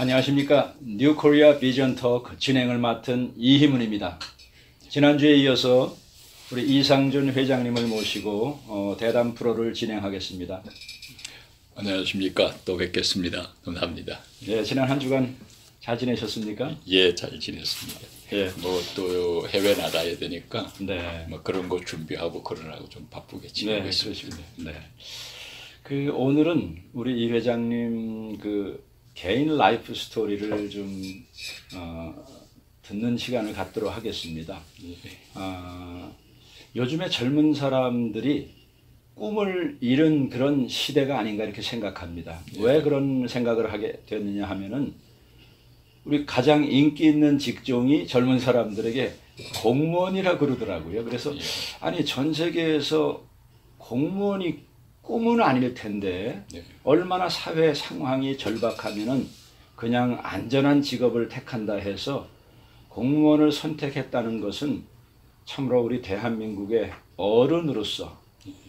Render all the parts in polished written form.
안녕하십니까. 뉴코리아 비전 토크 진행을 맡은 이희문입니다. 지난주에 이어서 우리 이상준 회장님을 모시고 대담 프로를 진행하겠습니다. 안녕하십니까. 또 뵙겠습니다. 감사합니다. 네, 지난 한 주간 잘 지내셨습니까? 예, 잘 지냈습니다. 예. 뭐 또 해외 나가야 되니까 네. 뭐 그런 거 준비하고 그러라고 좀 바쁘게 지내고 네, 있습니다. 그렇습니다. 네. 오늘은 우리 이 회장님 개인 라이프 스토리를 좀 듣는 시간을 갖도록 하겠습니다. 요즘에 젊은 사람들이 꿈을 잃은 그런 시대가 아닌가 이렇게 생각합니다. 왜 그런 생각을 하게 되느냐 하면은 우리 가장 인기 있는 직종이 젊은 사람들에게 공무원이라 그러더라고요. 그래서 아니 전 세계에서 공무원이 꿈은 아닐 텐데 얼마나 사회 상황이 절박하면은 그냥 안전한 직업을 택한다 해서 공무원을 선택했다는 것은 참으로 우리 대한민국의 어른으로서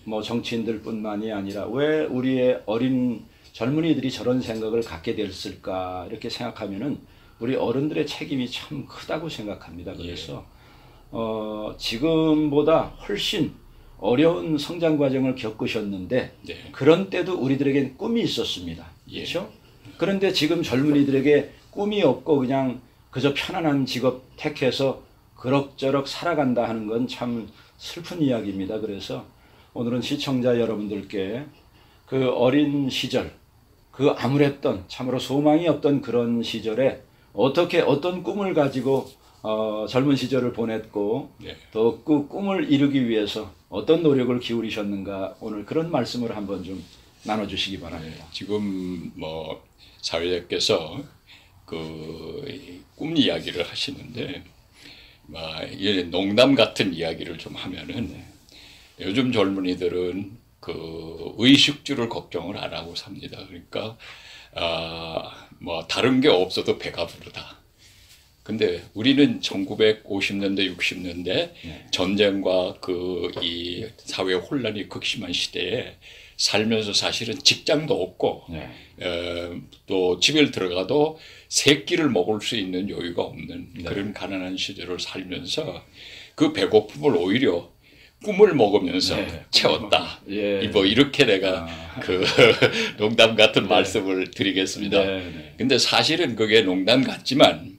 뭐 정치인들뿐만이 아니라 왜 우리의 어린 젊은이들이 저런 생각을 갖게 됐을까 이렇게 생각하면은 우리 어른들의 책임이 참 크다고 생각합니다. 그래서 지금보다 훨씬 어려운 성장 과정을 겪으셨는데 그런 때도 우리들에겐 꿈이 있었습니다. 그렇죠? 그런데 지금 젊은이들에게 꿈이 없고 그냥 그저 편안한 직업 택해서 그럭저럭 살아간다 하는 건 참 슬픈 이야기입니다. 그래서 오늘은 시청자 여러분들께 그 어린 시절, 그 암울했던 참으로 소망이 없던 그런 시절에 어떻게 어떤 꿈을 가지고 젊은 시절을 보냈고 또 그 꿈을 이루기 위해서 어떤 노력을 기울이셨는가 오늘 그런 말씀을 한번 좀 나눠주시기 바랍니다. 지금 뭐 사회자께서 그 꿈 이야기를 하시는데 농담 같은 이야기를 좀 하면은 요즘 젊은이들은 그 의식주를 걱정을 안 하고 삽니다. 그러니까 뭐 다른 게 없어도 배가 부르다. 근데 우리는 1950년대, 60년대 전쟁과 그 이 사회 혼란이 극심한 시대에 살면서 사실은 직장도 없고 또 집에 들어가도 세 끼를 먹을 수 있는 여유가 없는 그런 가난한 시절을 살면서 그 배고픔을 오히려 꿈을 먹으면서 채웠다. 뭐 이렇게 내가 그 농담 같은 말씀을 드리겠습니다. 근데 사실은 그게 농담 같지만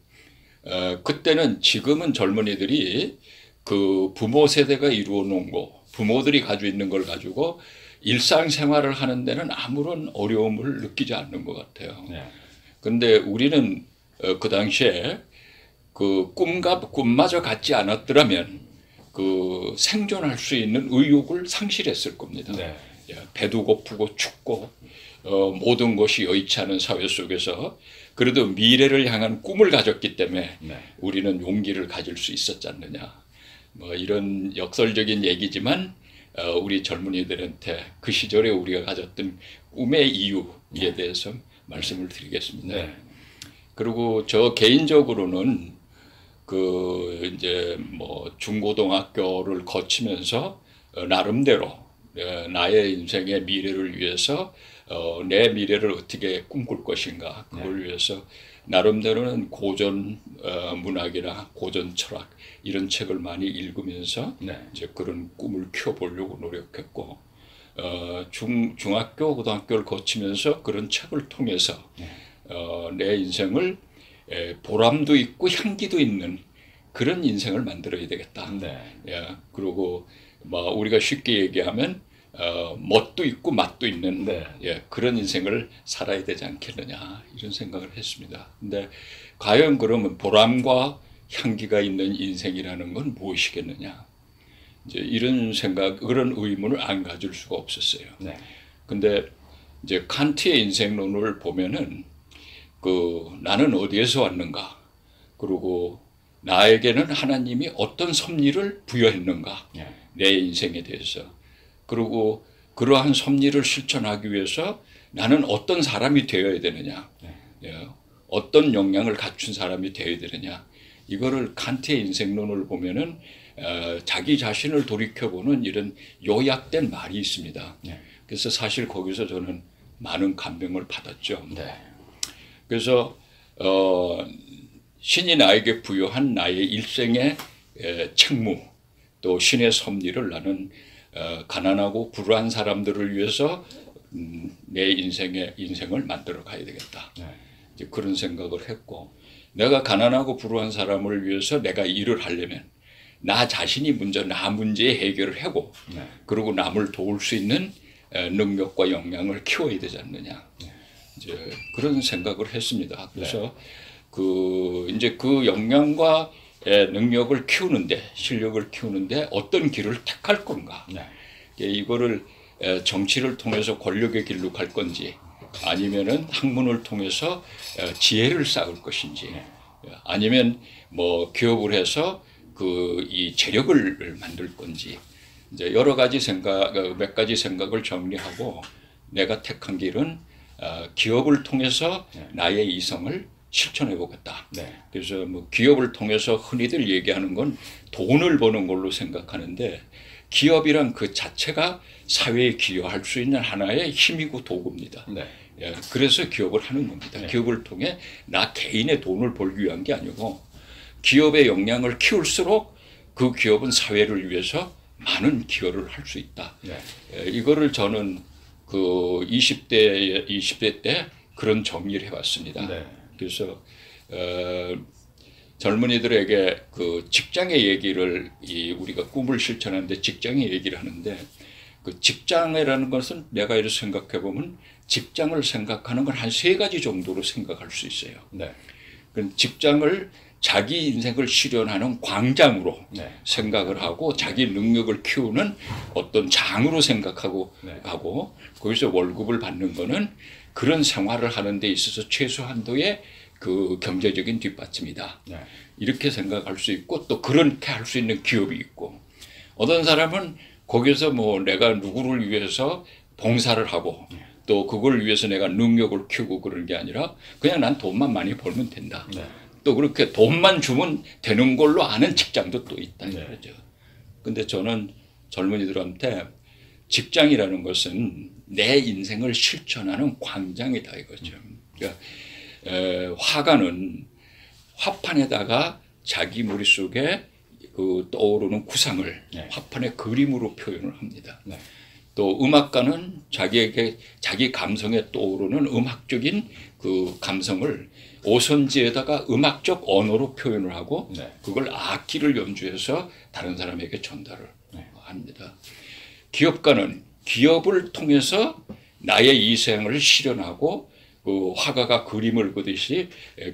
그때는 지금은 젊은이들이 그 부모 세대가 이루어 놓은 거, 부모들이 가지고 있는 걸 가지고 일상생활을 하는 데는 아무런 어려움을 느끼지 않는 것 같아요. 근데 우리는 그 당시에 그 꿈마저 갖지 않았더라면 그 생존할 수 있는 의욕을 상실했을 겁니다. 배도 고프고 춥고 모든 것이 여의치 않은 사회 속에서 그래도 미래를 향한 꿈을 가졌기 때문에 우리는 용기를 가질 수 있었지 않느냐. 뭐 이런 역설적인 얘기지만 우리 젊은이들한테 그 시절에 우리가 가졌던 꿈의 이유에 대해서 말씀을 드리겠습니다. 그리고 저 개인적으로는 그 이제 뭐 중고등학교를 거치면서 나름대로 나의 인생의 미래를 위해서 내 미래를 어떻게 꿈꿀 것인가 그걸 위해서 나름대로는 고전 문학이나 고전 철학 이런 책을 많이 읽으면서 이제 그런 꿈을 키워보려고 노력했고 중학교 고등학교를 거치면서 그런 책을 통해서 내 인생을 보람도 있고 향기도 있는 그런 인생을 만들어야 되겠다. 그리고 뭐 우리가 쉽게 얘기하면 멋도 있고 맛도 있는 그런 인생을 살아야 되지 않겠느냐 이런 생각을 했습니다. 근데 과연 그러면 보람과 향기가 있는 인생이라는 건 무엇이겠느냐? 이제 이런 생각, 그런 의문을 안 가질 수가 없었어요. 근데 이제 칸트의 인생론을 보면은 그 나는 어디에서 왔는가? 그리고 나에게는 하나님이 어떤 섭리를 부여했는가? 내 인생에 대해서. 그리고 그러한 섭리를 실천하기 위해서 나는 어떤 사람이 되어야 되느냐? 어떤 역량을 갖춘 사람이 되어야 되느냐? 이거를 칸트의 인생론을 보면은 자기 자신을 돌이켜보는 이런 요약된 말이 있습니다. 그래서 사실 거기서 저는 많은 감명을 받았죠. 그래서 신이 나에게 부여한 나의 일생의 책무 또 신의 섭리를 나는 가난하고 불우한 사람들을 위해서 내 인생을 만들어 가야 되겠다. 네. 이제 그런 생각을 했고 내가 가난하고 불우한 사람을 위해서 내가 일을 하려면 나 자신이 먼저 나 문제의 해결을 하고 네. 그리고 남을 도울 수 있는 능력과 역량을 키워야 되지 않느냐. 네. 이제 그런 생각을 했습니다. 그래서 이제 그 역량과 능력을 키우는데 실력을 키우는데 어떤 길을 택할 건가. 네. 이거를 정치를 통해서 권력의 길로 갈 건지 아니면은 학문을 통해서 지혜를 쌓을 것인지 아니면 뭐 기업을 해서 이 재력을 만들 건지 이제 여러 가지 몇 가지 생각을 정리하고 내가 택한 길은 기업을 통해서 나의 이성을 실천해 보겠다. 네. 그래서 뭐 기업을 통해서 흔히들 얘기하는 건 돈을 버는 걸로 생각하는데 기업이란 그 자체가 사회에 기여할 수 있는 하나의 힘이고 도구입니다. 네. 예, 그래서 기업을 하는 겁니다. 네. 기업을 통해 나 개인의 돈을 벌기 위한 게 아니고 기업의 역량을 키울수록 그 기업은 사회를 위해서 많은 기여를 할 수 있다. 네. 예, 이거를 저는 그 20대 때 그런 정리를 해왔습니다. 네. 그래서 젊은이들에게 그 직장의 얘기를 우리가 꿈을 실천하는데 직장의 얘기를 하는데 그 직장이라는 것은 내가 이렇게 생각해 보면 직장을 생각하는 건 한 3가지 정도로 생각할 수 있어요. 네. 그 직장을 자기 인생을 실현하는 광장으로 네. 생각을 하고 자기 능력을 키우는 어떤 장으로 생각하고 하고 거기서 월급을 받는 거는 그런 생활을 하는 데 있어서 최소한도의 그 경제적인 뒷받침이다. 네. 이렇게 생각할 수 있고 또 그렇게 할 수 있는 기업이 있고 어떤 사람은 거기서 뭐 내가 누구를 위해서 봉사를 하고 또 그걸 위해서 내가 능력을 키우고 그런 게 아니라 그냥 난 돈만 많이 벌면 된다. 네. 또 그렇게 돈만 주면 되는 걸로 아는 직장도 또 있다. 네. 그러죠. 근데 저는 젊은이들한테 직장이라는 것은 내 인생을 실천하는 광장이다 이거죠. 그러니까 화가는 화판에다가 자기 머릿속에 그 떠오르는 구상을 네. 화판에 그림으로 표현을 합니다. 네. 또 음악가는 자기 감성에 떠오르는 음악적인 그 감성을 오선지에다가 음악적 언어로 표현을 하고 네. 그걸 악기를 연주해서 다른 사람에게 전달을 네. 합니다. 기업가는 기업을 통해서 나의 이생을 실현하고 그 화가가 그림을 그듯이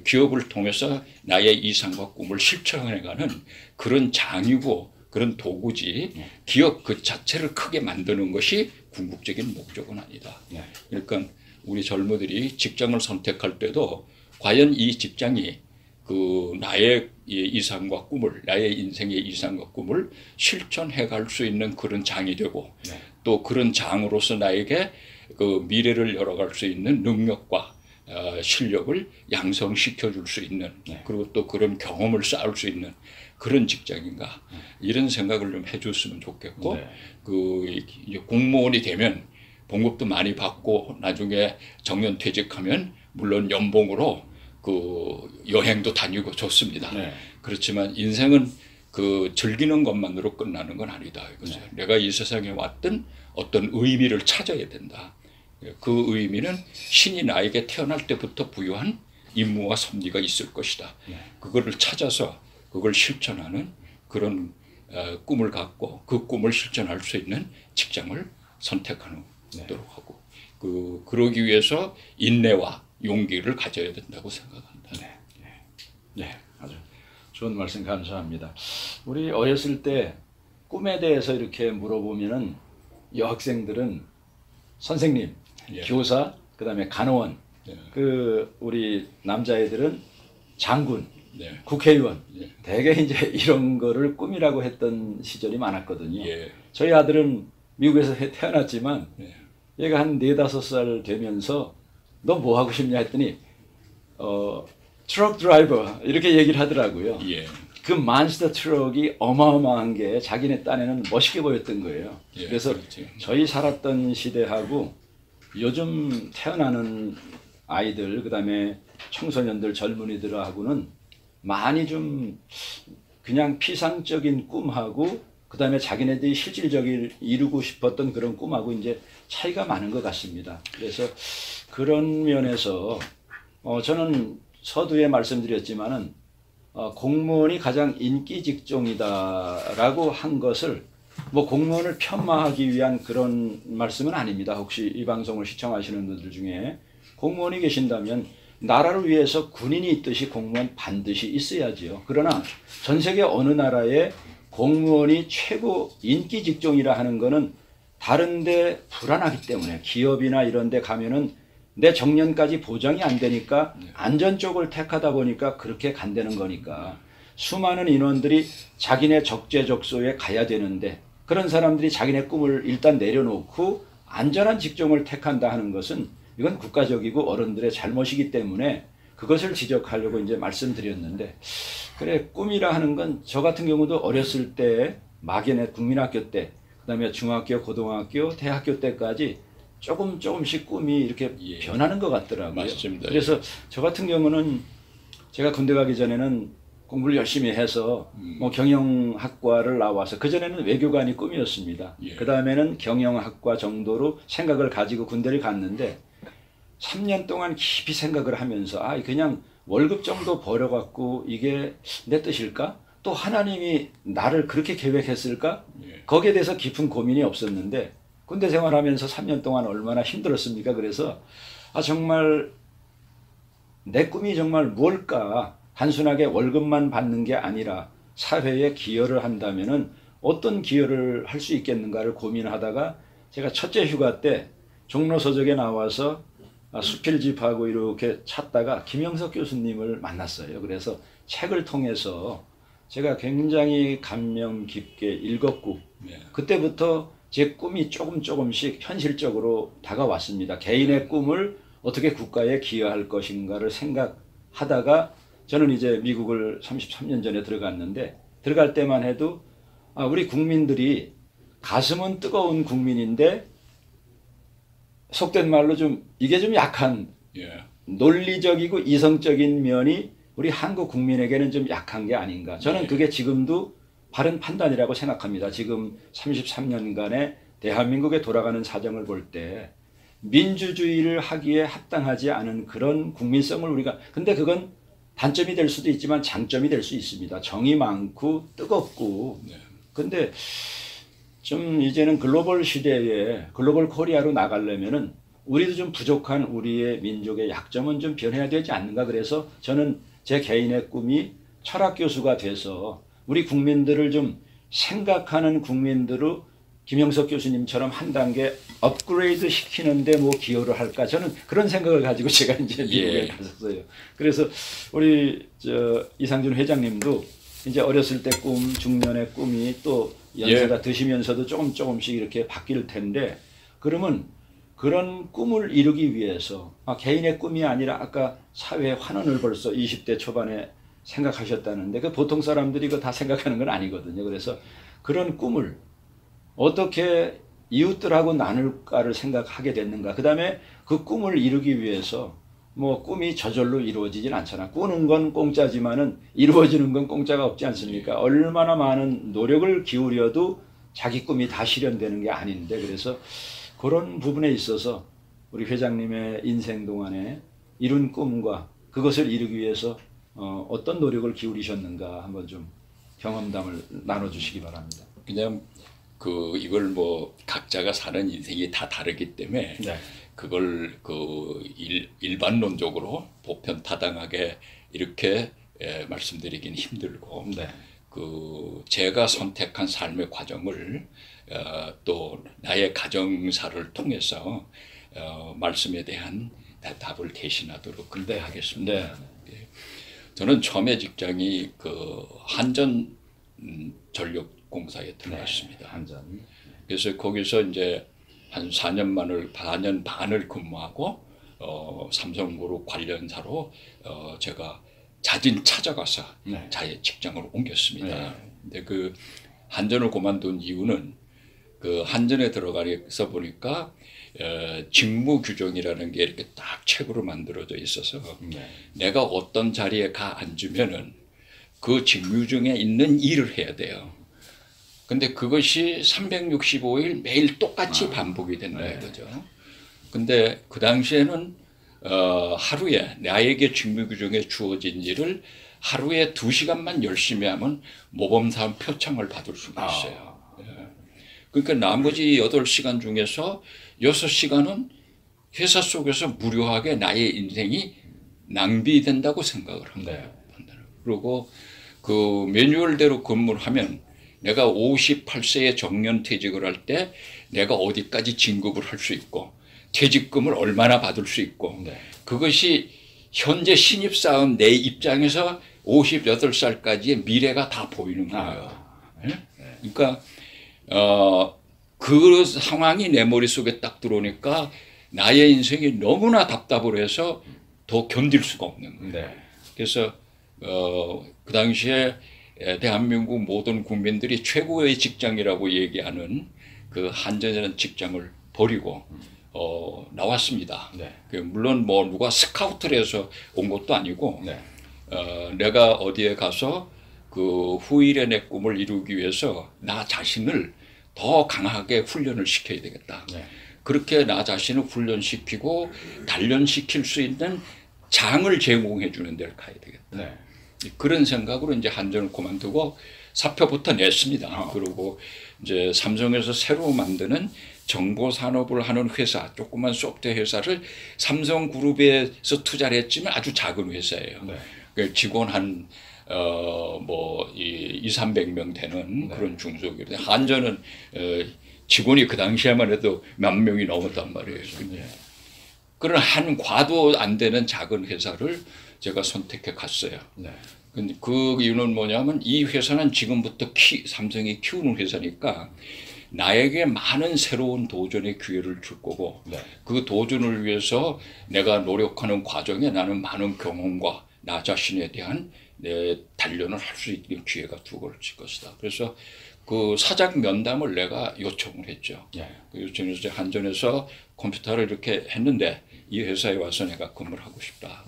기업을 통해서 나의 이상과 꿈을 실천해가는 그런 장이고 그런 도구지 기업 그 자체를 크게 만드는 것이 궁극적인 목적은 아니다. 네. 그러니까 우리 젊은이들이 직장을 선택할 때도 과연 이 직장이 그 나의 이상과 꿈을 나의 인생의 이상과 꿈을 실천해 갈 수 있는 그런 장이 되고 네. 또 그런 장으로서 나에게 그 미래를 열어갈 수 있는 능력과 실력을 양성시켜 줄 수 있는 네. 그리고 또 그런 경험을 쌓을 수 있는 그런 직장인가 이런 생각을 좀 해줬으면 좋겠고 네. 그 이제 공무원이 되면 봉급도 많이 받고 나중에 정년 퇴직하면 물론 연봉으로 그 여행도 다니고 좋습니다. 네. 그렇지만 인생은 그 즐기는 것만으로 끝나는 건 아니다 이거죠. 네. 내가 이 세상에 왔던 어떤 의미를 찾아야 된다. 그 의미는 신이 나에게 태어날 때부터 부여한 임무와 섭리가 있을 것이다. 네. 그거를 찾아서 그걸 실천하는 그런 꿈을 갖고 그 꿈을 실천할 수 있는 직장을 선택하는 도록 하고 그러기 위해서 인내와 용기를 가져야 된다고 생각합니다. 네. 네. 아주 좋은 말씀 감사합니다. 우리 어렸을 때 꿈에 대해서 이렇게 물어보면은 여학생들은 선생님, 예. 교사, 그다음에 간호원, 네. 그 우리 남자애들은 장군, 네. 국회의원, 예. 대개 이제 이런 거를 꿈이라고 했던 시절이 많았거든요. 예. 저희 아들은 미국에서 태어났지만 네. 얘가 한 4-5살 되면서 너 뭐 하고 싶냐 했더니 트럭 드라이버 이렇게 얘기를 하더라고요. 예. 그 몬스터 트럭이 어마어마한 게 자기네 딴에는 멋있게 보였던 거예요. 예, 그래서 그렇죠. 저희 살았던 시대하고 요즘 태어나는 아이들 그다음에 청소년들 젊은이들하고는 많이 좀 그냥 피상적인 꿈하고 그다음에 자기네들이 실질적인 이루고 싶었던 그런 꿈하고 이제 차이가 많은 것 같습니다. 그래서 그런 면에서 저는 서두에 말씀드렸지만은 공무원이 가장 인기 직종이다라고 한 것을 뭐 공무원을 폄하하기 위한 그런 말씀은 아닙니다. 혹시 이 방송을 시청하시는 분들 중에 공무원이 계신다면 나라를 위해서 군인이 있듯이 공무원 반드시 있어야지요. 그러나 전 세계 어느 나라에 공무원이 최고 인기 직종이라 하는 거는 다른데 불안하기 때문에 기업이나 이런 데 가면은 내 정년까지 보장이 안 되니까 안전 쪽을 택하다 보니까 그렇게 간다는 거니까 수많은 인원들이 자기네 적재적소에 가야 되는데 그런 사람들이 자기네 꿈을 일단 내려놓고 안전한 직종을 택한다 하는 것은 이건 국가적이고 어른들의 잘못이기 때문에 그것을 지적하려고 이제 말씀드렸는데 그래 꿈이라 하는 건 저 같은 경우도 어렸을 때 막연히 국민학교 때 그다음에 중학교, 고등학교, 대학교 때까지 조금씩 꿈이 이렇게 변하는 것 같더라고요. 맞습니다. 그래서 저 같은 경우는 제가 군대 가기 전에는 공부를 열심히 해서 뭐 경영학과를 나와서 그전에는 외교관이 꿈이었습니다. 예. 그 다음에는 경영학과 정도로 생각을 가지고 군대를 갔는데 3년 동안 깊이 생각을 하면서 그냥 월급 정도 벌어갖고 이게 내 뜻일까? 또 하나님이 나를 그렇게 계획했을까? 예. 거기에 대해서 깊은 고민이 없었는데 군대 생활하면서 3년 동안 얼마나 힘들었습니까? 그래서 정말 내 꿈이 정말 무엇일까? 단순하게 월급만 받는 게 아니라 사회에 기여를 한다면은 어떤 기여를 할 수 있겠는가를 고민하다가 제가 첫째 휴가 때 종로서적에 나와서 수필집하고 이렇게 찾다가 김영석 교수님을 만났어요. 그래서 책을 통해서 제가 굉장히 감명 깊게 읽었고 그때부터 제 꿈이 조금씩 현실적으로 다가왔습니다. 개인의 꿈을 어떻게 국가에 기여할 것인가를 생각하다가 저는 이제 미국을 33년 전에 들어갔는데 들어갈 때만 해도 우리 국민들이 가슴은 뜨거운 국민인데 속된 말로 이게 좀 약한 논리적이고 이성적인 면이 우리 한국 국민에게는 좀 약한 게 아닌가. 저는 그게 지금도 바른 판단이라고 생각합니다. 지금 33년간의 대한민국에 돌아가는 사정을 볼 때 민주주의를 하기에 합당하지 않은 그런 국민성을 우리가 근데 그건 단점이 될 수도 있지만 장점이 될 수 있습니다. 정이 많고 뜨겁고 근데 좀 이제는 글로벌 시대에 글로벌 코리아로 나가려면은 우리도 좀 부족한 우리의 민족의 약점은 좀 변해야 되지 않는가. 그래서 저는 제 개인의 꿈이 철학 교수가 돼서 우리 국민들을 좀 생각하는 국민들로 김영석 교수님처럼 한 단계 업그레이드 시키는데 뭐 기여를 할까. 저는 그런 생각을 가지고 제가 이제 미국에 갔었어요. 그래서 우리 이상준 회장님도 이제 어렸을 때 꿈, 중년의 꿈이 또 연세가 드시면서도 조금씩 이렇게 바뀔 텐데 그러면 그런 꿈을 이루기 위해서 개인의 꿈이 아니라 아까 사회의 환원을 벌써 20대 초반에 생각하셨다는데 그 보통 사람들이 그거 다 생각하는 건 아니거든요. 그래서 그런 꿈을 어떻게 이웃들하고 나눌까를 생각하게 됐는가. 그 다음에 그 꿈을 이루기 위해서 뭐 꿈이 저절로 이루어지진 않잖아. 꾸는 건 공짜지만은 이루어지는 건 공짜가 없지 않습니까? 얼마나 많은 노력을 기울여도 자기 꿈이 다 실현되는 게 아닌데 그래서 그런 부분에 있어서 우리 회장님의 인생 동안에 이룬 꿈과 그것을 이루기 위해서 어떤 노력을 기울이셨는가 한번 좀 경험담을 나눠주시기 바랍니다. 그냥 이걸 뭐 각자가 사는 인생이 다 다르기 때문에 그걸 일반론적으로 보편타당하게 이렇게 말씀드리긴 힘들고 제가 선택한 삶의 과정을 또 나의 가정사를 통해서 말씀에 대한 답을 대신하도록 그렇게 하겠습니다. 저는 처음에 직장이 한전 전력공사에 들어갔습니다. 한전. 그래서 거기서 이제 한 4년 반을 근무하고 삼성그룹 관련사로 제가 자진 찾아가서 자의 직장을 옮겼습니다. 근데 한전을 그만둔 이유는 한전에 들어가서 보니까 직무 규정이라는 게 이렇게 딱 책으로 만들어져 있어서 내가 어떤 자리에 가 앉으면은 그 직무 중에 있는 일을 해야 돼요. 근데 그것이 365일 매일 똑같이 반복이 된다 이거죠. 근데 그 당시에는 하루에 나에게 직무 규정에 주어진 일을 하루에 2시간만 열심히 하면 모범사원 표창을 받을 수가 있어요. 그러니까 나머지 8시간 중에서 6시간은 회사 속에서 무료하게 나의 인생이 낭비된다고 생각을 합니다. 그리고 그 매뉴얼대로 근무를 하면 내가 58세에 정년퇴직을 할 때 내가 어디까지 진급을 할 수 있고 퇴직금을 얼마나 받을 수 있고 그것이 현재 신입사원 내 입장에서 58살까지의 미래가 다 보이는 거예요. 그러니까 그 상황이 내 머릿속에 딱 들어오니까 나의 인생이 너무나 답답을 해서 더 견딜 수가 없는 거예요. 그래서 그 당시에 대한민국 모든 국민들이 최고의 직장이라고 얘기하는 그 한전이라는 직장을 버리고 나왔습니다. 물론 뭐 누가 스카우트를 해서 온 것도 아니고 내가 어디에 가서 그 후일의 내 꿈을 이루기 위해서 나 자신을 더 강하게 훈련을 시켜야 되겠다. 그렇게 나 자신을 훈련시키고 단련시킬 수 있는 장을 제공해 주는 데를 가야 되겠다. 그런 생각으로 이제 한전을 그만두고 사표부터 냈습니다. 그리고 이제 삼성에서 새로 만드는 정보 산업을 하는 회사, 조그만 소프트웨어 회사를 삼성그룹에서 투자를 했지만 아주 작은 회사예요. 직원 한 뭐 200~300명 되는 그런 중소기업인데 한전은 직원이 그 당시에만 해도 몇 명이 넘었단 말이에요. 그런 한 과도 안 되는 작은 회사를 제가 선택해 갔어요. 근데 그 이유는 뭐냐면 이 회사는 지금부터 삼성이 키우는 회사니까 나에게 많은 새로운 도전의 기회를 줄 거고 그 도전을 위해서 내가 노력하는 과정에 나는 많은 경험과 나 자신에 대한 내 단련을 할 수 있는 기회가 두고질 것이다. 그래서 그 사장 면담을 내가 요청을 했죠. 그 요청해서 한전에서 컴퓨터를 이렇게 했는데 이 회사에 와서 내가 근무를 하고 싶다.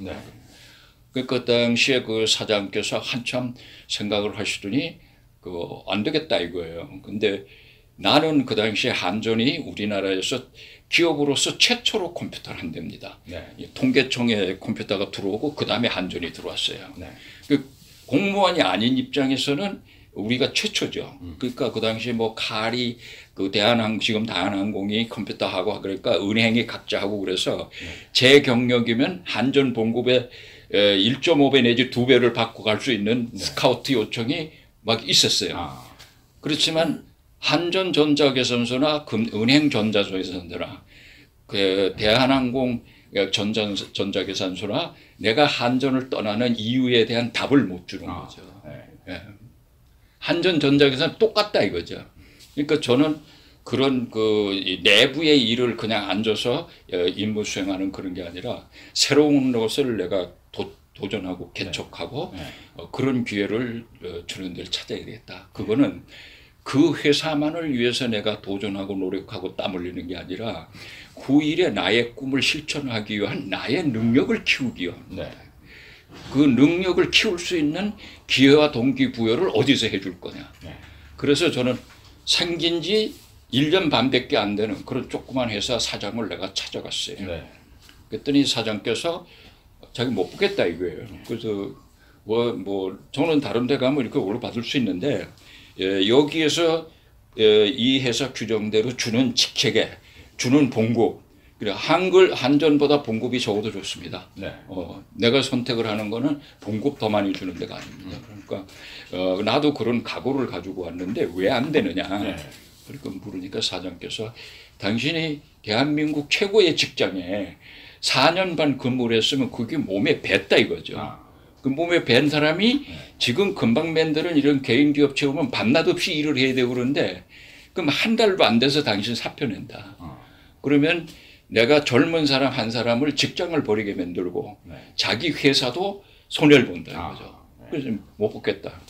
그 당시에 그 사장께서 한참 생각을 하시더니 안 되겠다 이거예요. 근데 나는 그 당시에 한전이 우리나라에서 기업으로서 최초로 컴퓨터를 한답니다. 통계청에 컴퓨터가 들어오고 그 다음에 한전이 들어왔어요. 그 공무원이 아닌 입장에서는 우리가 최초죠. 그러니까 그 당시에 뭐 칼이 그 지금 대한항공이 컴퓨터하고 그러니까 은행이 각자 하고 그래서 제 경력이면 한전 본국에 1.5배 내지 2배를 받고 갈 수 있는 스카우트 요청이 막 있었어요. 그렇지만 한전전자계산서나 은행전자계산서나 그 대한항공 전자계산서나 내가 한전을 떠나는 이유에 대한 답을 못 주는 거죠. 한전전자계산 똑같다 이거죠. 그러니까 저는 그런 그 내부의 일을 그냥 앉아서 임무 수행하는 그런 게 아니라 새로운 것을 내가 도전하고 개척하고 그런 기회를 주는 데를 찾아야 되겠다. 그거는 그 회사만을 위해서 내가 도전하고 노력하고 땀 흘리는 게 아니라 후일에 나의 꿈을 실천하기 위한 나의 능력을 키우기 위한 그 능력을 키울 수 있는 기회와 동기부여를 어디서 해줄 거냐. 그래서 저는 생긴 지 1년 반밖에 안 되는 그런 조그만 회사 사장을 내가 찾아갔어요. 그랬더니 사장께서 자기 못 보겠다 이거예요. 그래서 저는 다른 데 가면 이렇게 오를 받을 수 있는데 여기에서 이 회사 규정대로 주는 직책에 주는 봉급, 그래 한전보다 봉급이 적어도 좋습니다. 내가 선택을 하는 거는 봉급 더 많이 주는 데가 아닙니다. 그러니까 나도 그런 각오를 가지고 왔는데 왜 안 되느냐. 그러니까 물으니까 사장께서 당신이 대한민국 최고의 직장에 4년 반 근무를 했으면 그게 몸에 뱄다 이거죠. 그 몸에 밴 사람이 지금 금방맨들은 이런 개인 기업 채우면 밤낮 없이 일을 해야 되고 그러는데 그럼 한 달도 안 돼서 당신 사표 낸다. 그러면 내가 젊은 사람 한 사람을 직장을 버리게 만들고 자기 회사도 손해를 본다 이거죠. 그래서 못 뽑겠다.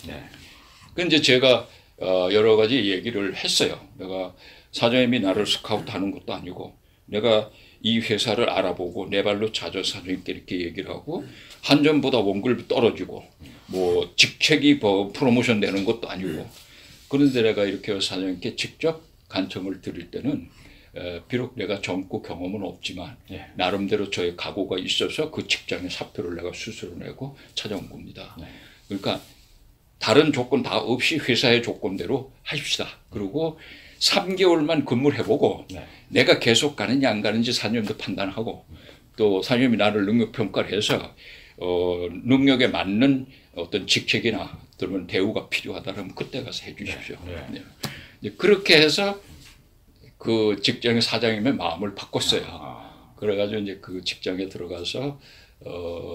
그런데 이제 제가 여러 가지 얘기를 했어요. 내가 사장님이 나를 스카우트 하는 것도 아니고 내가 이 회사를 알아보고 내 발로 찾아 사장님께 이렇게 얘기를 하고 한전보다 원급이 떨어지고 뭐 직책이 뭐 프로모션 되는 것도 아니고 그런데 내가 이렇게 사장님께 직접 간청을 드릴 때는 비록 내가 젊고 경험은 없지만 네. 나름대로 저의 각오가 있어서 그 직장의 사표를 내가 스스로 내고 찾아온 겁니다. 네. 그러니까 다른 조건 다 없이 회사의 조건대로 하십시다. 그리고 3개월만 근무를 해보고 네. 내가 계속 가는지 안 가는지 사장님도 판단하고 또 사장님이 나를 능력평가를 해서 능력에 맞는 어떤 직책이나 그러면 대우가 필요하다면 그때 가서 해 주십시오. 네. 네. 그렇게 해서 그 직장의 사장님의 마음을 바꿨어요. 그래가지고 이제 그 직장에 들어가서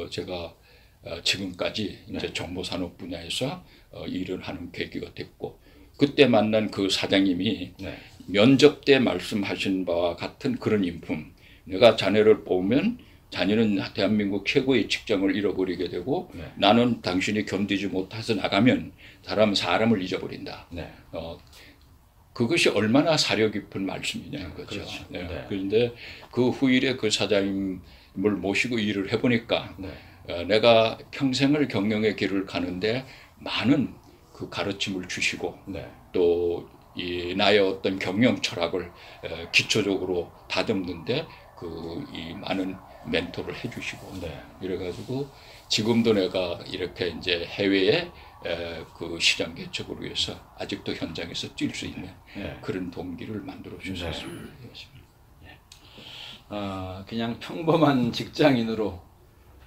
제가 지금까지 이제 정보산업 분야에서 일을 하는 계기가 됐고 그때 만난 그 사장님이 네. 면접 때 말씀하신 바와 같은 그런 인품. 내가 자네를 보면 자네는 대한민국 최고의 직장을 잃어버리게 되고 네. 나는 당신이 견디지 못해서 나가면 사람을 잊어버린다. 네. 그것이 얼마나 사려 깊은 말씀이냐는 거죠. 그렇죠. 네. 네. 그런데 그 후일에 그 사장님을 모시고 일을 해보니까 네. 내가 평생을 경영의 길을 가는데 많은 그 가르침을 주시고 네. 또 이 나의 어떤 경영 철학을 기초적으로 다듬는데 이 많은 멘토를 해주시고 네. 이래가지고 지금도 내가 이렇게 이제 해외에 그 시장 개척을 위해서 아직도 현장에서 뛸 수 있는 네. 그런 동기를 만들어 주셨습니다. 그냥 평범한 직장인으로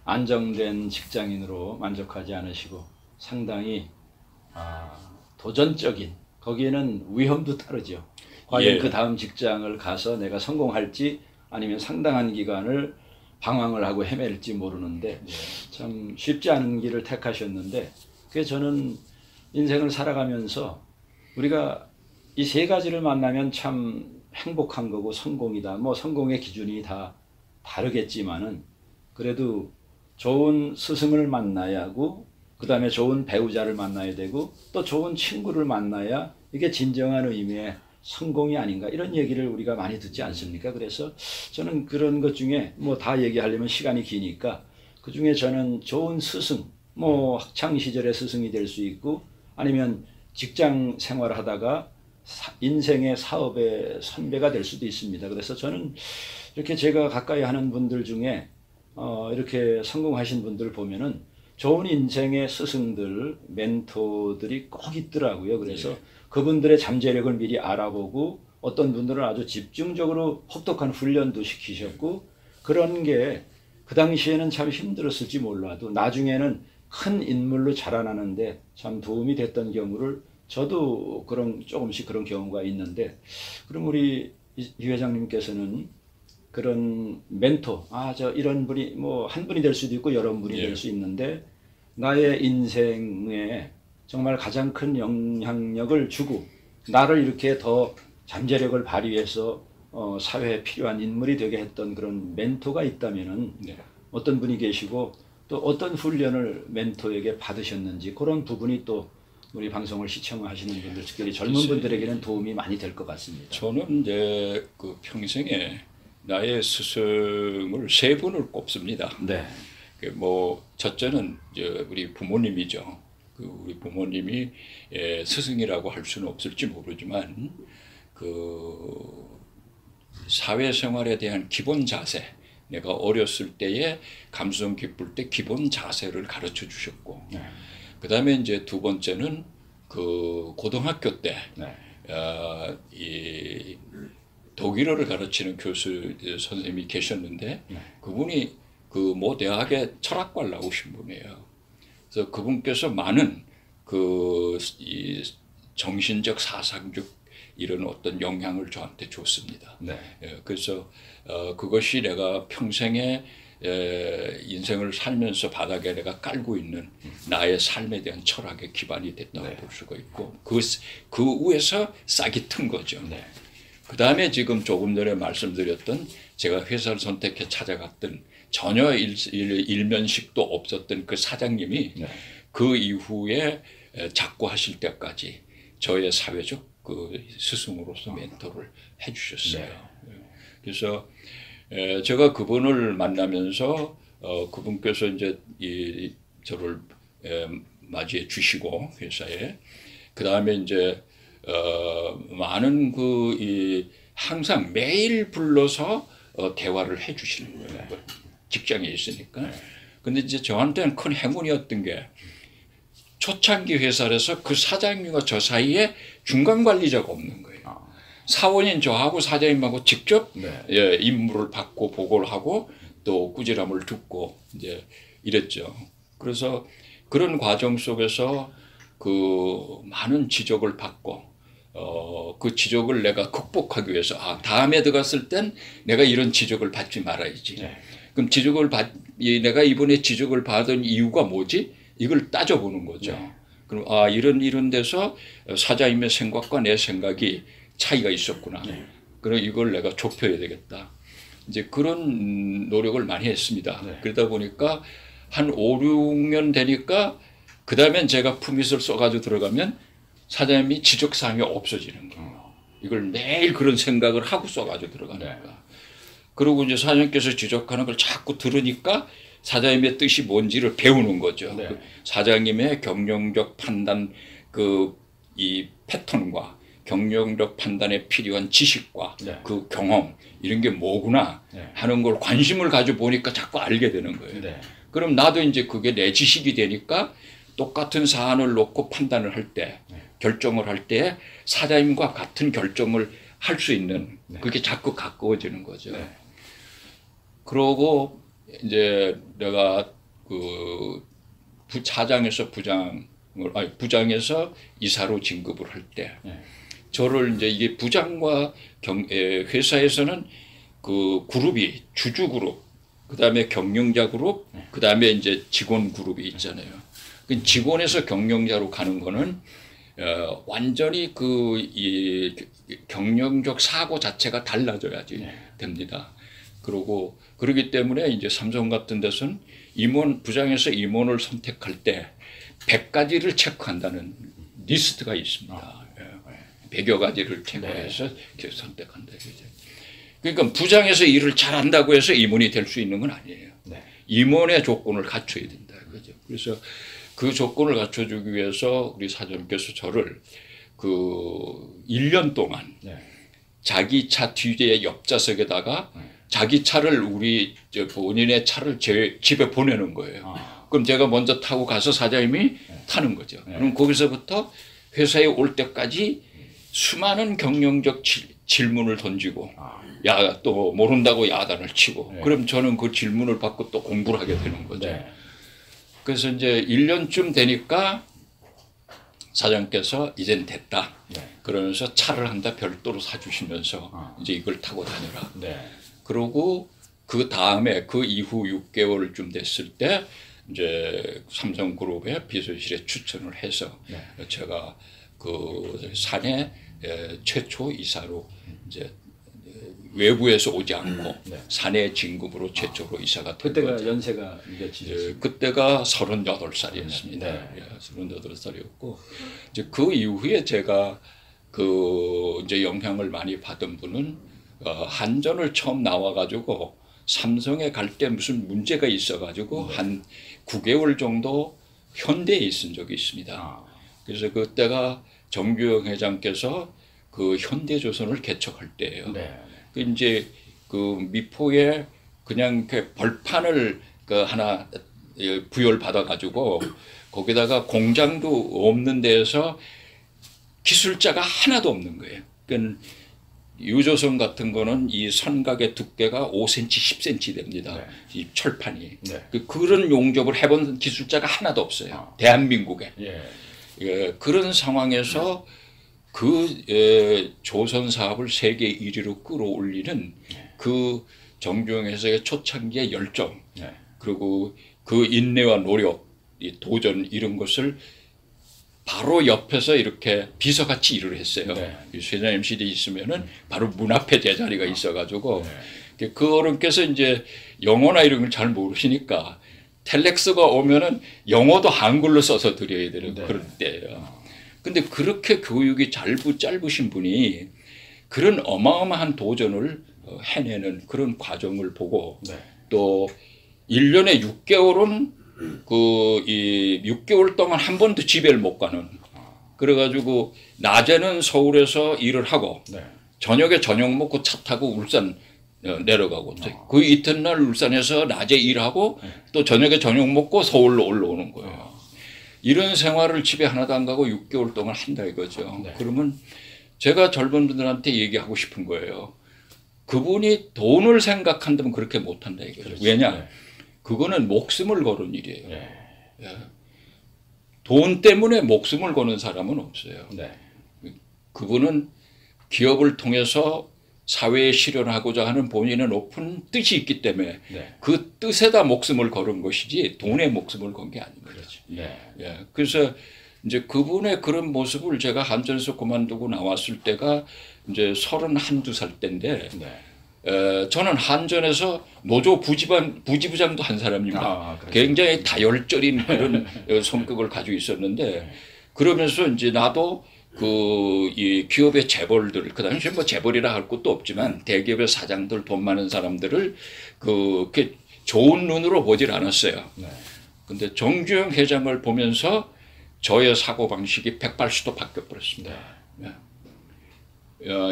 안정된 직장인으로 만족하지 않으시고 상당히 도전적인 거기에는 위험도 따르죠. 과연 예. 그 다음 직장을 가서 내가 성공할지 아니면 상당한 기간을 방황을 하고 헤맬지 모르는데 참 쉽지 않은 길을 택하셨는데 그게 저는 인생을 살아가면서 우리가 이 세 가지를 만나면 참 행복한 거고 성공이다. 뭐 성공의 기준이 다 다르겠지만은 그래도 좋은 스승을 만나야 하고 그 다음에 좋은 배우자를 만나야 되고 또 좋은 친구를 만나야 이게 진정한 의미의 성공이 아닌가 이런 얘기를 우리가 많이 듣지 않습니까? 그래서 저는 그런 것 중에 뭐 다 얘기하려면 시간이 기니까 그 중에 저는 좋은 스승, 뭐 학창 시절의 스승이 될 수 있고 아니면 직장 생활하다가 인생의 사업의 선배가 될 수도 있습니다. 그래서 저는 이렇게 제가 가까이 하는 분들 중에 이렇게 성공하신 분들 보면은 좋은 인생의 스승들, 멘토들이 꼭 있더라고요. 그래서 그분들의 잠재력을 미리 알아보고 어떤 분들은 아주 집중적으로 혹독한 훈련도 시키셨고 그런 게 그 당시에는 참 힘들었을지 몰라도 나중에는 큰 인물로 자라나는데 참 도움이 됐던 경우를 저도 조금씩 그런 경우가 있는데 그럼 우리 이 회장님께서는 그런 멘토, 저 이런 분이 뭐 한 분이 될 수도 있고 여러 분이 될 수 있는데 나의 인생에 정말 가장 큰 영향력을 주고 나를 이렇게 더 잠재력을 발휘해서 사회에 필요한 인물이 되게 했던 그런 멘토가 있다면은 어떤 분이 계시고 또 어떤 훈련을 멘토에게 받으셨는지 그런 부분이 또 우리 방송을 시청하시는 분들, 특히 젊은 분들에게는 도움이 많이 될 것 같습니다. 저는 이제 그 평생에 나의 스승을 세 분을 꼽습니다. 네. 뭐 첫째는 이제 우리 부모님이죠. 우리 부모님이 스승이라고 할 수는 없을지 모르지만 그 사회생활에 대한 기본 자세, 내가 어렸을 때에 감수성 깊을 때 기본 자세를 가르쳐 주셨고, 그 다음에 이제 두 번째는 그 고등학교 때 이 독일어를 가르치는 교수 선생님이 계셨는데 그분이 그 모 대학의 철학과를 나오신 분이에요. 그래서 그분께서 많은 이 정신적 사상적 이런 어떤 영향을 저한테 줬습니다. 그래서 그것이 내가 평생에 인생을 살면서 바닥에 내가 깔고 있는 나의 삶에 대한 철학의 기반이 됐다고 볼 수가 있고 그 위에서 싹이 튼 거죠. 그 다음에 지금 조금 전에 말씀드렸던 제가 회사를 선택해 찾아갔던 전혀 일면식도 없었던 그 사장님이 그 이후에 작고하실 때까지 저의 사회적 그 스승으로서 멘토를 해주셨어요. 그래서 제가 그분을 만나면서 그분께서 이제 저를 맞이해 주시고 회사에 그 다음에 이제 많은 항상 매일 불러서 대화를 해주시는 거예요. 직장에 있으니까. 근데 이제 저한테는 큰 행운이었던 게 초창기 회사에서 그 사장님과 저 사이에 중간 관리자가 없는 거예요. 사원인 저하고 사장님하고 직접 임무를 받고 보고를 하고 또 꾸지람을 듣고 이제 이랬죠. 그래서 그런 과정 속에서 그 많은 지적을 받고 그 지적을 내가 극복하기 위해서 다음에 들어갔을 땐 내가 이런 지적을 받지 말아야지. 그럼 내가 이번에 지적을 받은 이유가 뭐지? 이걸 따져보는 거죠. 그럼 이런 데서 사장님의 생각과 내 생각이 차이가 있었구나. 그럼 이걸 내가 좁혀야 되겠다. 이제 그런 노력을 많이 했습니다. 그러다 보니까 한 5, 6년 되니까 그 다음엔 제가 품잇을 써가지고 들어가면 사장님이 지적사항이 없어지는 거예요. 이걸 매일 그런 생각을 하고 써가지고 들어가니까. 그리고 이제 사장님께서 지적하는 걸 자꾸 들으니까 사장님의 뜻이 뭔지를 배우는 거죠. 그 사장님의 경영적 판단 이 패턴과 경영적 판단에 필요한 지식과 그 경험 이런 게 뭐구나 하는 걸 관심을 가져 보니까 자꾸 알게 되는 거예요. 그럼 나도 이제 그게 내 지식이 되니까 똑같은 사안을 놓고 판단을 할 때, 결정을 할 때 사장님과 같은 결정을 할 수 있는 그게 자꾸 가까워지는 거죠. 그러고 이제 내가 사장에서 부장에서 이사로 진급을 할 때, 저를 이제 이게 부장과 회사에서는 그 그룹이 주주 그룹, 그 다음에 경영자 그룹, 그 다음에 이제 직원 그룹이 있잖아요. 그 직원에서 경영자로 가는 거는 완전히 이 경영적 사고 자체가 달라져야지 됩니다. 그러기 때문에 이제 삼성 같은 데서는 부장에서 임원을 선택할 때 100가지를 체크한다는 리스트가 있습니다. 100여 가지를 체크해서 선택한다. 그러니까 부장에서 일을 잘한다고 해서 임원이 될 수 있는 건 아니에요. 임원의 조건을 갖춰야 된다. 그죠? 그래서 그 조건을 갖춰주기 위해서 우리 사장님께서 저를 1년 동안 자기 차 뒤에 옆좌석에다가 자기 차를 본인의 차를 제 집에 보내는 거예요. 그럼 제가 먼저 타고 가서 사장님이 타는 거죠. 그럼 거기서부터 회사에 올 때까지 수많은 경영적 질문을 던지고 또 모른다고 야단을 치고 그럼 저는 그 질문을 받고 또 공부를 하게 되는 거죠. 그래서 이제 1년쯤 되니까 사장님께서 이젠 됐다. 그러면서 차를 한 대 별도로 사주시면서 이제 이걸 타고 다녀라. 그러고 그 다음에 그 이후 6개월쯤 됐을 때 이제 삼성그룹의 비서실에 추천을 해서 제가 그 사내 최초 이사로 이제 외부에서 오지 않고 사내 진급으로 최초로 이사가 된 그때가 거죠. 연세가 몇이셨어요? 그때가 38살이었습니다. 38살이었고 이제 그 이후에 제가 이제 영향을 많이 받은 분은 한전을 처음 나와가지고 삼성에 갈 때 무슨 문제가 있어가지고 한 9개월 정도 현대에 있은 적이 있습니다. 그래서 그때가 정규영 회장께서 그 현대조선을 개척할 때예요. 이제 미포에 그냥 벌판을 하나 부여를 받아가지고 거기다가 공장도 없는 데에서 기술자가 하나도 없는 거예요. 그러니까 유조선 같은 거는 이 선각의 두께가 5cm, 10cm 됩니다. 이 철판이. 그런 용접을 해본 기술자가 하나도 없어요. 대한민국에. 그런 상황에서 조선 사업을 세계 1위로 끌어올리는 정주영 회사의 초창기의 열정, 그리고 인내와 노력, 도전 이런 것을 바로 옆에서 이렇게 비서같이 일을 했어요. 회장님실에 있으면은 바로 문 앞에 제자리가 있어가지고 그 어른께서 이제 영어나 이런 걸 잘 모르시니까 텔렉스가 오면은 영어도 한글로 써서 드려야 되는 그런 때예요. 근데 그렇게 교육이 짧으신 분이 그런 어마어마한 도전을 해내는 그런 과정을 보고 네. 또 1년에 6개월은 이 6개월 동안 한 번도 집에를 못 가는 그래가지고 낮에는 서울에서 일을 하고 네. 저녁에 저녁 먹고 차 타고 울산 내려가고 그 이튿날 울산에서 낮에 일하고 또 저녁에 저녁 먹고 서울로 올라오는 거예요. 이런 생활을 집에 하나도 안 가고 6개월 동안 한다 이거죠. 네. 그러면 제가 젊은 분들한테 얘기하고 싶은 거예요. 그분이 돈을 생각한다면 그렇게 못한다 이거죠. 그렇지. 왜냐? 네. 그거는 목숨을 거는 일이에요. 네. 예. 돈 때문에 목숨을 거는 사람은 없어요. 네. 그분은 기업을 통해서 사회에 실현하고자 하는 본인의 높은 뜻이 있기 때문에 네. 그 뜻에다 목숨을 걸은 것이지 돈에 목숨을 건 게 아닙니다. 그렇지. 네. 예. 그래서 이제 그분의 그런 모습을 제가 한전에서 그만두고 나왔을 때가 이제 31~2살 때인데 네. 저는 한전에서 노조 부지부장도 한 사람입니다. 그렇죠. 굉장히 다혈절인 그런 성격을 가지고 있었는데 그러면서 이제 나도 이 기업의 재벌들 그 당시에 뭐 재벌이라 할 것도 없지만 대기업의 사장들 돈 많은 사람들을 그렇게 좋은 눈으로 보질 않았어요. 네. 근데 정주영 회장을 보면서 저의 사고 방식이 180도 바뀌어 버렸습니다. 네.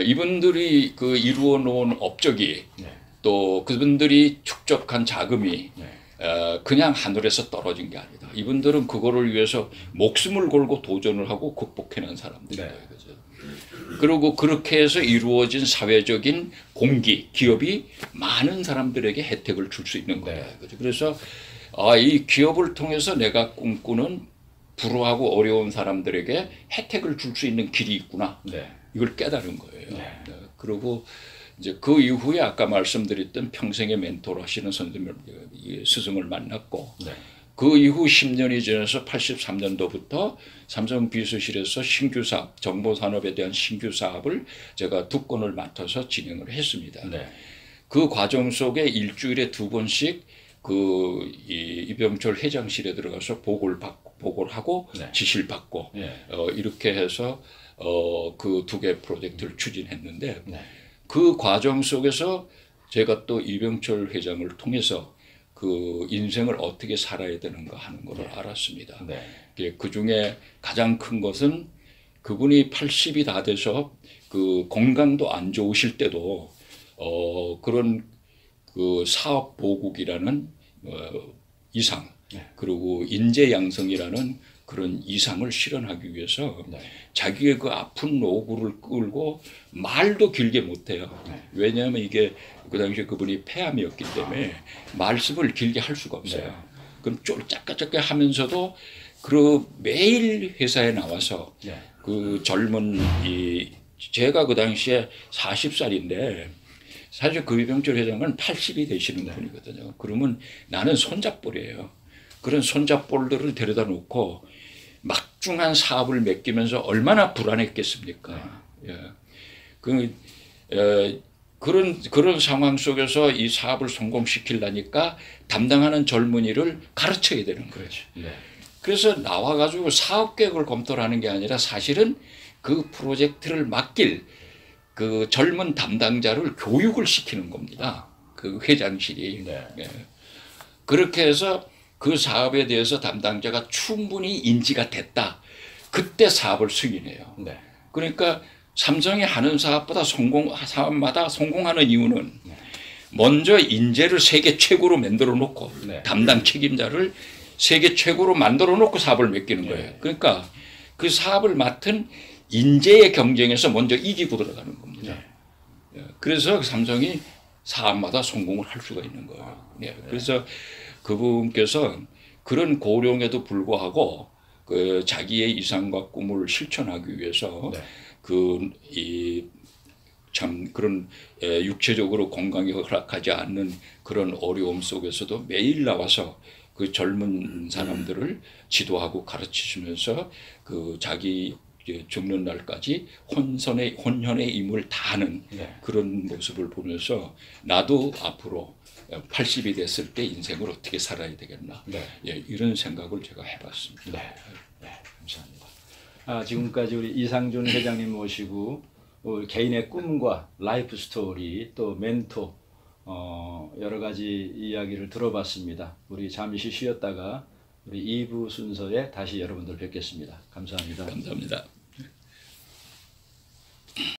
이분들이 이루어 놓은 업적이 네. 또 그분들이 축적한 자금이 네. 그냥 하늘에서 떨어진 게 아니다. 이분들은 그거를 위해서 목숨을 걸고 도전을 하고 극복해낸 사람들이다. 네. 이거죠. 그리고 그렇게 해서 이루어진 사회적인 공기, 기업이 많은 사람들에게 혜택을 줄 수 있는 거다. 네. 이거죠. 그래서 이 기업을 통해서 내가 꿈꾸는 불우하고 어려운 사람들에게 혜택을 줄 수 있는 길이 있구나. 네. 이걸 깨달은 거예요. 네. 그리고 이제 그 이후에 아까 말씀드렸던 평생의 멘토로 하시는 선생님 스승을 만났고 네. 그 이후 10년이 지나서 83년도부터 삼성 비서실에서 신규 사업, 정보산업에 대한 신규 사업을 제가 2건을 맡아서 진행을 했습니다. 네. 그 과정 속에 일주일에 2번씩 이병철 회장실에 들어가서 보고를 하고 네. 지시를 받고 네. 이렇게 해서 그 2개 프로젝트를 추진했는데 네. 그 과정 속에서 제가 또 이병철 회장을 통해서 그 인생을 어떻게 살아야 되는가 하는 것을 알았습니다. 네. 그 중에 가장 큰 것은 그분이 80이 다 돼서 그 건강도 안 좋으실 때도 그런 그 사업 보국이라는 이상 네. 그리고 인재 양성이라는 그런 이상을 실현하기 위해서 네. 자기의 그 아픈 노구를 끌고 말도 길게 못해요. 네. 왜냐하면 이게 그 당시에 그분이 폐암이었기 때문에 말씀을 길게 할 수가 없어요. 네. 그럼 쫄짝짝짝 하면서도 그 매일 회사에 나와서 네. 그 젊은 제가 그 당시에 40살인데 사실 그 이병철 회장은 80이 되시는 분이거든요. 그러면 나는 손잡볼이에요. 그런 손잡볼들을 데려다 놓고 막중한 사업을 맡기면서 얼마나 불안했겠습니까? 예. 그런 상황 속에서 이 사업을 성공시키려니까 담당하는 젊은이를 가르쳐야 되는 거예요. 네. 그래서 나와가지고 사업 계획을 검토를 하는 게 아니라 사실은 그 프로젝트를 맡길 그 젊은 담당자를 교육을 시키는 겁니다. 그 회장실이. 네. 예. 그렇게 해서 그 사업에 대해서 담당자가 충분히 인지가 됐다. 그때 사업을 승인해요. 네. 그러니까 삼성이 하는 사업마다 성공하는 이유는 먼저 인재를 세계 최고로 만들어 놓고 네. 담당 책임자를 세계 최고로 만들어 놓고 사업을 맡기는 거예요. 네. 그러니까 그 사업을 맡은 인재의 경쟁에서 먼저 이기고 들어가는 겁니다. 네. 그래서 삼성이 사업마다 성공을 할 수가 있는 거예요. 네. 그래서 그분께서 그런 고령에도 불구하고 그 자기의 이상과 꿈을 실천하기 위해서 네. 참 그런 육체적으로 건강이 허락하지 않는 그런 어려움 속에서도 매일 나와서 그 젊은 사람들을 지도하고 가르치시면서 그 자기 죽는 날까지 혼연의 임을 다하는 네. 그런 모습을 보면서 나도 앞으로 80이 됐을 때 인생을 어떻게 살아야 되겠나. 네. 예, 이런 생각을 제가 해봤습니다. 네. 네. 감사합니다. 지금까지 우리 이상준 회장님 모시고 개인의 꿈과 라이프 스토리 또 멘토 여러 가지 이야기를 들어봤습니다. 우리 잠시 쉬었다가 우리 2부 순서에 다시 여러분들 뵙겠습니다. 감사합니다. 감사합니다.